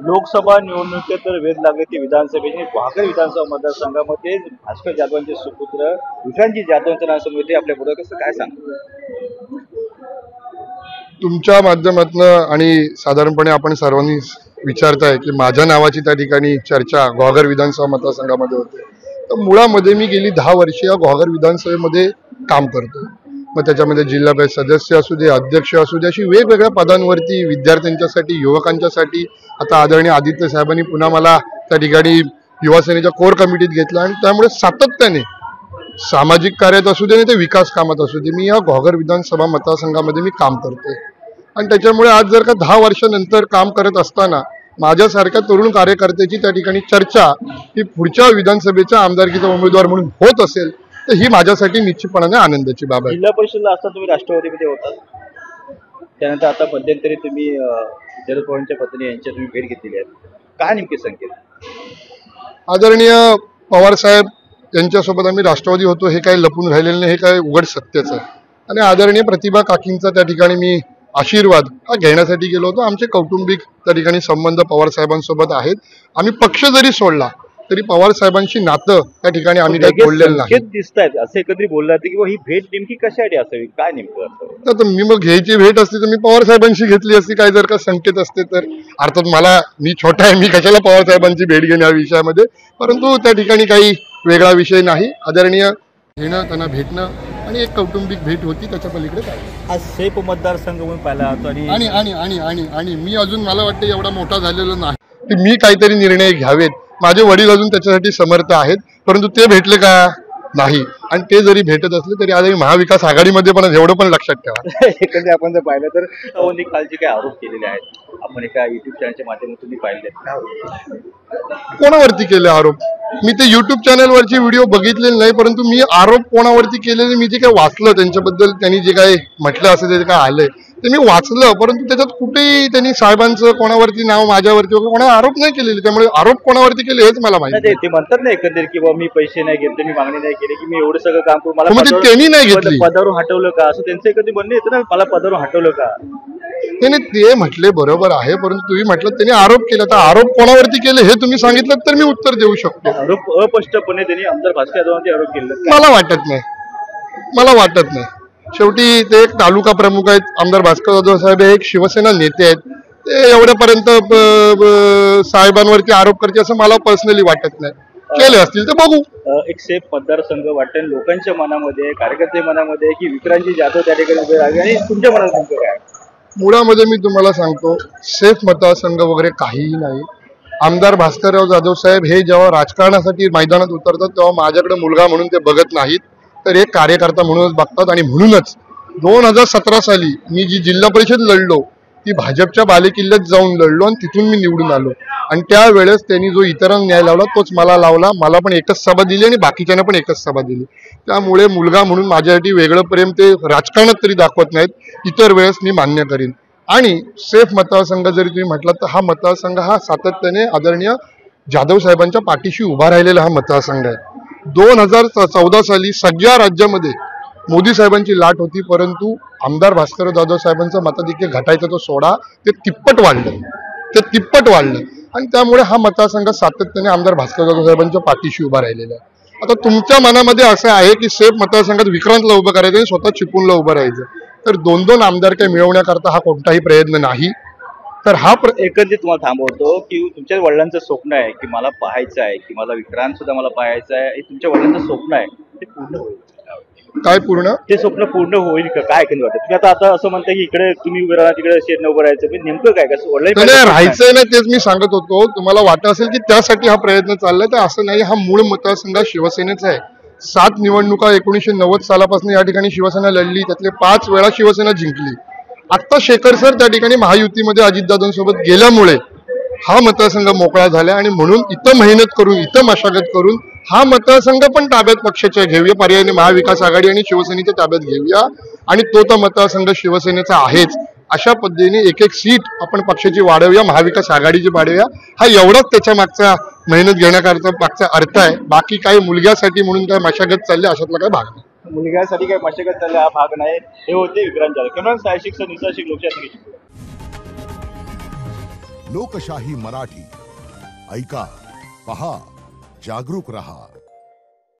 लोकसभा निवडणुकीत तर वेध लागले ती विधानसभेची वाघर विधानसभा मतदारसंघामध्ये भास्कर जाधवांचे सुपुत्र विक्रांतजी जाधवांचं नाव समोर येते आपल्या पुढे कसं काय सांग तुमच्या माध्यमातून आणि साधारणपणे आपण सर्वांनी विचारताय की माझ्या नावाची त्या ठिकाणी चर्चा घोघर विधानसभा मतदारसंघामध्ये होते। तर मुळामध्ये मी गेली 10 वर्षे या घोघर विधानसभेमध्ये काम करतो। मग त्याच्यामध्ये जिल्हा परिषद सदस्य असू दे, अध्यक्ष असू दे, अशी वेगवेगळ्या पदांवरती विद्यार्थ्यांच्यासाठी, युवकांच्यासाठी आता आदरणीय आदित्य साहेबांनी पुन्हा मला त्या ठिकाणी युवासेनेच्या कोर कमिटीत घेतलं आणि त्यामुळे सातत्याने सामाजिक कार्यात असू दे नाही ते विकास कामात असू दे मी या घोघर विधानसभा मतदारसंघामध्ये मी काम करतोय। आणि त्याच्यामुळे आज जर का 10 वर्षानंतर काम करत असताना माझ्यासारख्या तरुण कार्यकर्त्याची त्या ठिकाणी चर्चा ही पुढच्या विधानसभेच्या आमदारकीचा उमेदवार म्हणून होत असेल तर ही माझ्यासाठी निश्चितपणाने आनंदाची बाब आहे। जिल्हा परिषदला असता तुम्ही राष्ट्रवादीमध्ये होता, त्यानंतर आता मध्यंतरी तुम्ही शरद पवारांच्या पत्नी यांच्या तुम्ही भेट घेतलेली आहे, काय नेमके संकेत? आदरणीय पवार साहेब यांच्यासोबत आम्ही राष्ट्रवादी होतो हे काही लपून राहिलेलं नाही, हे काय उघड सत्यच आहे। आणि आदरणीय प्रतिभा काकींचा त्या ठिकाणी मी आशीर्वाद हा घेण्यासाठी गेलो होतो। आमचे कौटुंबिक त्या ठिकाणी संबंध पवार साहेबांसोबत आहेत। आम्ही पक्ष जरी सोडला तरी पवार साहेबांशी नातं त्या ठिकाणी आम्ही काही बोललेलं नाही। दिसतायत असे कधी बोलला की ही भेट नेमकी कशासाठी असावी, काय नेमकं? तर मी मग घ्यायची भेट असती तर मी पवार साहेबांशी घेतली असती, काय जर का संकेत असते तर। अर्थात मी छोटा आहे, मी कशाला पवार साहेबांची भेट घेणे या विषयामध्ये, परंतु त्या ठिकाणी काही वेगळा विषय नाही। आदरणीय घेणं, त्यांना भेटणं आणि एक कौटुंबिक भेट होती, त्याच्या पलीकडे काय। आज सेफ मतदारसंघ म्हणून पाहिला जातो आणि आणि आणि आणि आणि मी अजून मला वाटतं एवढा मोठा झालेलो नाही की मी काहीतरी निर्णय घ्यावेत। माझे वडील अजून त्याच्यासाठी समर्थ आहेत, परंतु ते भेटले का नाही। आणि ते जरी भेटत असले तरी आज महाविकास आघाडीमध्ये पण एवढं पण लक्षात ठेवा। एकंदरीत आपण जर पाहिलं तर कालचे काही आरोप केलेले आहेत, आपण एका युट्यूब चॅनलच्या माध्यमातून पाहिले, कोणावरती केले आरोप? मी ते युट्यूब चॅनलवरचे व्हिडिओ बघितलेले नाही, परंतु मी आरोप कोणावरती केलेले मी जे काय वाचलं त्यांच्याबद्दल, त्यांनी जे काय म्हटलं असं जे काय आलंय ते मी वाचलं, परंतु त्याच्यात कुठेही त्यांनी साहेबांचं कोणावरती नाव, माझ्यावरती वगैरे कोणा आरोप नाही केलेले। त्यामुळे आरोप कोणावरती केले हेच मला माहिती। ते म्हणतात ना एकंदरीत की मी पैसे नाही घेतले, मी मागणी नाही केली, की मी एवढं सगळं काम करून मला त्यांनी नाही घेतली, पदावरून हटवलं का, असं त्यांचं कधी म्हणणं येतं ना, मला पदावरून हटवलं का? त्याने ते म्हटले बरोबर आहे, परंतु तुम्ही म्हटलं त्यांनी आरोप केला, तर आरोप कोणावरती केले हे तुम्ही सांगितलं तर मी उत्तर देऊ शकतो। आरोप अस्पष्टपणे त्यांनी आमदार भास्कर जाधवांचे आरोप केले, मला वाटत नाही। शेवटी ते एक तालुका प्रमुख आहेत, आमदार भास्कर जाधव साहेब एक शिवसेना नेते आहेत, ते एवढ्यापर्यंत साहेबांवरती आरोप करते असं मला पर्सनली वाटत नाही। केले असतील तर बघू। एक सेफ मतदारसंघ वाटेल लोकांच्या मनामध्ये, कार्यकर्ते मनामध्ये की विक्रांतजी जाधव त्या ठिकाणी उभे राहिले, आणि तुमच्या मनात नेमकं काय? मुळामध्ये मी तुम्हाला सांगतो, सेफ मतदारसंघ वगैरे काहीही नाही। आमदार भास्करराव जाधव साहेब हे जेव्हा राजकारणासाठी मैदानात उतरतात तेव्हा माझ्याकडे मुलगा म्हणून ते बघत नाहीत, तर एक कार्यकर्ता म्हणूनच बघतात। आणि म्हणूनच 2017 साली मी जी जिल्हा परिषद लढलो ती भाजपच्या बालेकिल्ल्यात जाऊन लढलो आणि तिथून मी निवडून आलो। आणि त्यावेळेस त्यांनी जो इतरांना न्याय लावला तोच मला लावला। मला पण एकच सभा दिली आणि बाकीच्यांना पण एकच सभा दिली। त्यामुळे मुलगा म्हणून माझ्यासाठी वेगळं प्रेम ते राजकारणात तरी दाखवत नाहीत, इतर वेळेस मी मान्य करीन। आणि सेफ मतदारसंघ जरी तुम्ही म्हटलात तर हा मतदारसंघ हा सातत्याने आदरणीय जाधव साहेबांच्या पाठीशी उभा राहिलेला हा मतदारसंघ आहे। 2014 साली सगळ्या राज्यामध्ये मोदी साहेबांची लाट होती, परंतु आमदार भास्कर जाधव साहेबांचं मताधिक्य घटायचं तो सोडा, ते तिप्पट वाढलं। आणि त्यामुळे हा मतदारसंघ सातत्याने आमदार भास्कर जाधव साहेबांच्या पाठीशी उभा राहिलेला आहे। आता तुमच्या मनामध्ये असं आहे की सेफ मतदारसंघात विक्रांतला उभं करायचं आणि स्वतः चिपळूणला उभं राहायचं, तर 2-2 आमदार काय मिळवण्याकरता हा कोणताही प्रयत्न नाही। तर हा एकंदरीत तुम्हाला थांबवतो की तुमच्या वडिलांचं स्वप्न आहे की मला पाहायचं आहे, की मला विक्रांत सुद्धा मला पाहायचं आहे, हे तुमच्या वडिलांचं स्वप्न आहे, ते पूर्ण होईल काय? पूर्ण ते स्वप्न पूर्ण होईल का? काय एकंदरीत वाटतं? तुम्ही आता असं म्हणता की इकडे तुम्ही उभे राहा, तिकडे शेड उभं राहायचं, नेमकं काय कसं राहायचंय ना, तेच मी सांगत होतो। तुम्हाला वाटत असेल की त्यासाठी हा प्रयत्न चाललाय, तर असं नाही। हा मूळ मतदारसंघ शिवसेनेचा आहे। 7 निवडणुका 1990 सालापासून या ठिकाणी शिवसेना लढली, त्यातले 5 वेळा शिवसेना जिंकली। आता शेखर सर त्या ठिकाणी महायुतीमध्ये अजितदादांसोबत गेल्यामुळे हा मतदारसंघ मोकळा झाला आणि म्हणून इथं मेहनत करून, इथं मशागत करून हा मतदारसंघ पण ताब्यात पक्षाच्या घेऊया, पर्यायाने महाविकास आघाडी आणि शिवसेनेच्या ताब्यात घेऊया आणि तो मतदारसंघ शिवसेनेचा आहेच। अशा पद्धतीने एक सीट आपण पक्षाची वाढवूया, महाविकास आघाडीची वाढवूया, हा एवढाच त्याच्या मागचा मेहनत घेण्याकरता मागचा अर्थ आहे। बाकी काही मुलग्यासाठी म्हणून काय मशागत चालली अशातला काय भाग नाही। मुलग्यासाठी काय मशागत चालली हा भाग नाही। हे होते विक्रांत जाधव, साहसिक लोकशाही। लोकशाही मराठी ऐका, पहा, जागरूक रहा.